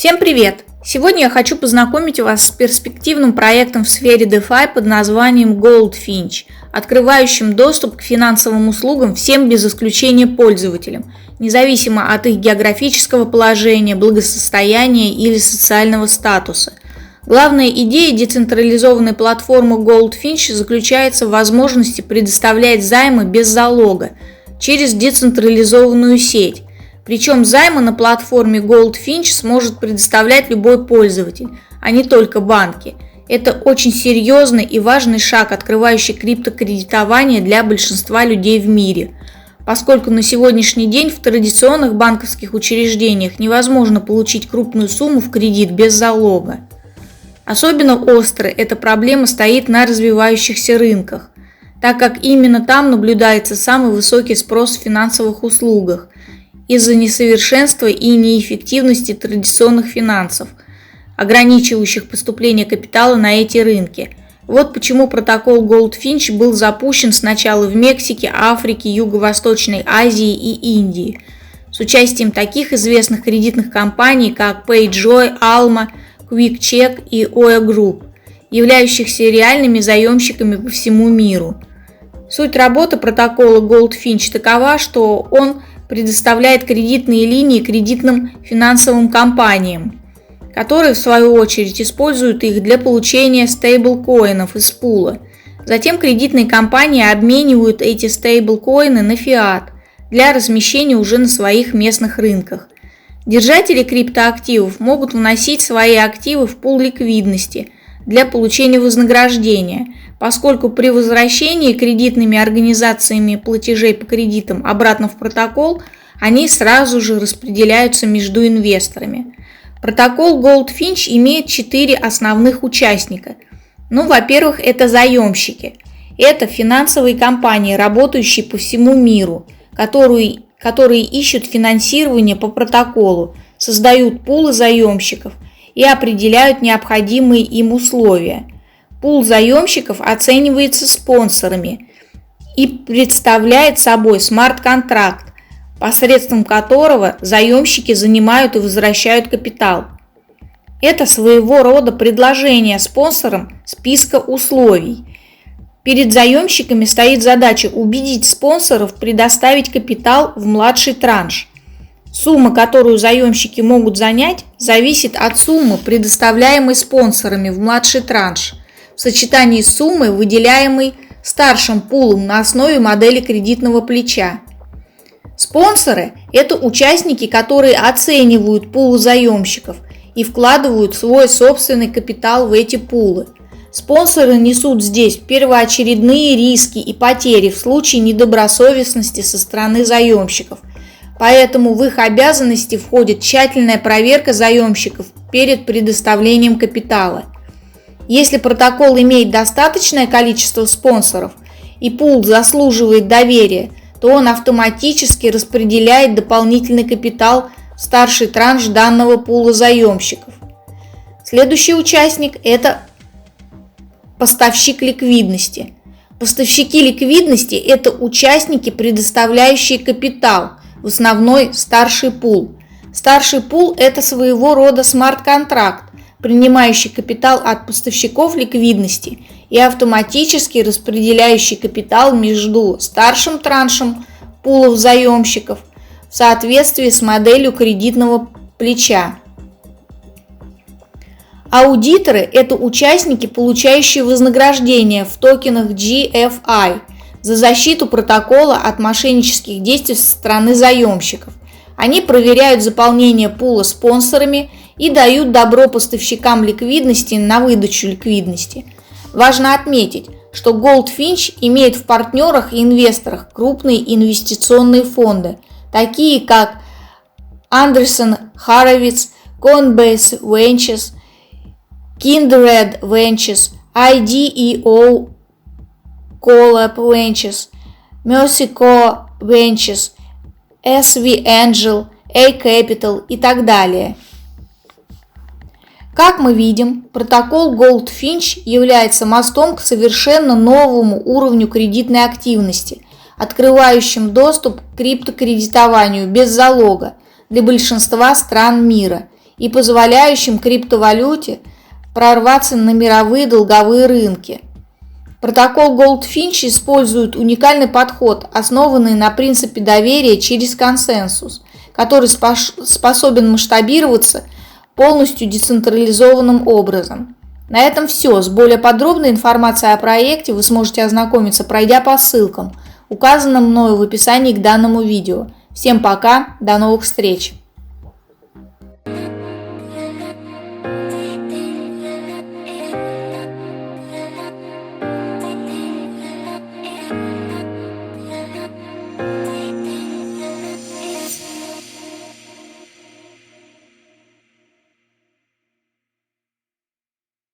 Всем привет! Сегодня я хочу познакомить вас с перспективным проектом в сфере DeFi под названием Goldfinch, открывающим доступ к финансовым услугам всем без исключения пользователям, независимо от их географического положения, благосостояния или социального статуса. Главная идея децентрализованной платформы Goldfinch заключается в возможности предоставлять займы без залога через децентрализованную сеть. Причем займы на платформе Goldfinch сможет предоставлять любой пользователь, а не только банки. Это очень серьезный и важный шаг, открывающий криптокредитование для большинства людей в мире, поскольку на сегодняшний день в традиционных банковских учреждениях невозможно получить крупную сумму в кредит без залога. Особенно остро эта проблема стоит на развивающихся рынках, так как именно там наблюдается самый высокий спрос в финансовых услугах, из-за несовершенства и неэффективности традиционных финансов, ограничивающих поступление капитала на эти рынки. Вот почему протокол Goldfinch был запущен сначала в Мексике, Африке, Юго-Восточной Азии и Индии, с участием таких известных кредитных компаний, как PayJoy, Alma, QuickCheck и Oya Group, являющихся реальными заемщиками по всему миру. Суть работы протокола Goldfinch такова, что он предоставляет кредитные линии кредитным финансовым компаниям, которые в свою очередь используют их для получения стейблкоинов из пула. Затем кредитные компании обменивают эти стейблкоины на фиат для размещения уже на своих местных рынках. Держатели криптоактивов могут вносить свои активы в пул ликвидности для получения вознаграждения, поскольку при возвращении кредитными организациями платежей по кредитам обратно в протокол, они сразу же распределяются между инвесторами. Протокол Goldfinch имеет 4 основных участника. Во-первых, это заемщики. Это финансовые компании, работающие по всему миру, которые ищут финансирование по протоколу, создают пулы заемщиков и определяют необходимые им условия. Пул заемщиков оценивается спонсорами и представляет собой смарт-контракт, посредством которого заемщики занимают и возвращают капитал. Это своего рода предложение спонсорам списка условий. Перед заемщиками стоит задача убедить спонсоров предоставить капитал в младший транш. Сумма, которую заемщики могут занять, зависит от суммы, предоставляемой спонсорами в младший транш, в сочетании с суммой, выделяемой старшим пулом на основе модели кредитного плеча. Спонсоры – это участники, которые оценивают пулы заемщиков и вкладывают свой собственный капитал в эти пулы. Спонсоры несут здесь первоочередные риски и потери в случае недобросовестности со стороны заемщиков, поэтому в их обязанности входит тщательная проверка заемщиков перед предоставлением капитала. Если протокол имеет достаточное количество спонсоров и пул заслуживает доверия, то он автоматически распределяет дополнительный капитал в старший транш данного пула заемщиков. Следующий участник – это поставщик ликвидности. Поставщики ликвидности – это участники, предоставляющие капитал в основной старший пул. Старший пул – это своего рода смарт-контракт, принимающий капитал от поставщиков ликвидности и автоматически распределяющий капитал между старшим траншем пулов заемщиков в соответствии с моделью кредитного плеча. Аудиторы – это участники, получающие вознаграждение в токенах GFI за защиту протокола от мошеннических действий со стороны заемщиков. Они проверяют заполнение пула спонсорами и дают добро поставщикам ликвидности на выдачу ликвидности. Важно отметить, что Goldfinch имеет в партнерах и инвесторах крупные инвестиционные фонды, такие как Andreessen Horowitz, Coinbase Ventures, Kindred Ventures, IDEO Collab Ventures, Mercyco Ventures, SV Angel, A Capital и так далее. Как мы видим, протокол Goldfinch является мостом к совершенно новому уровню кредитной активности, открывающим доступ к криптокредитованию без залога для большинства стран мира и позволяющим криптовалюте прорваться на мировые долговые рынки. Протокол Goldfinch использует уникальный подход, основанный на принципе доверия через консенсус, который способен масштабироваться полностью децентрализованным образом. На этом все. С более подробной информацией о проекте вы сможете ознакомиться, пройдя по ссылкам, указанным мною в описании к данному видео. Всем пока, до новых встреч!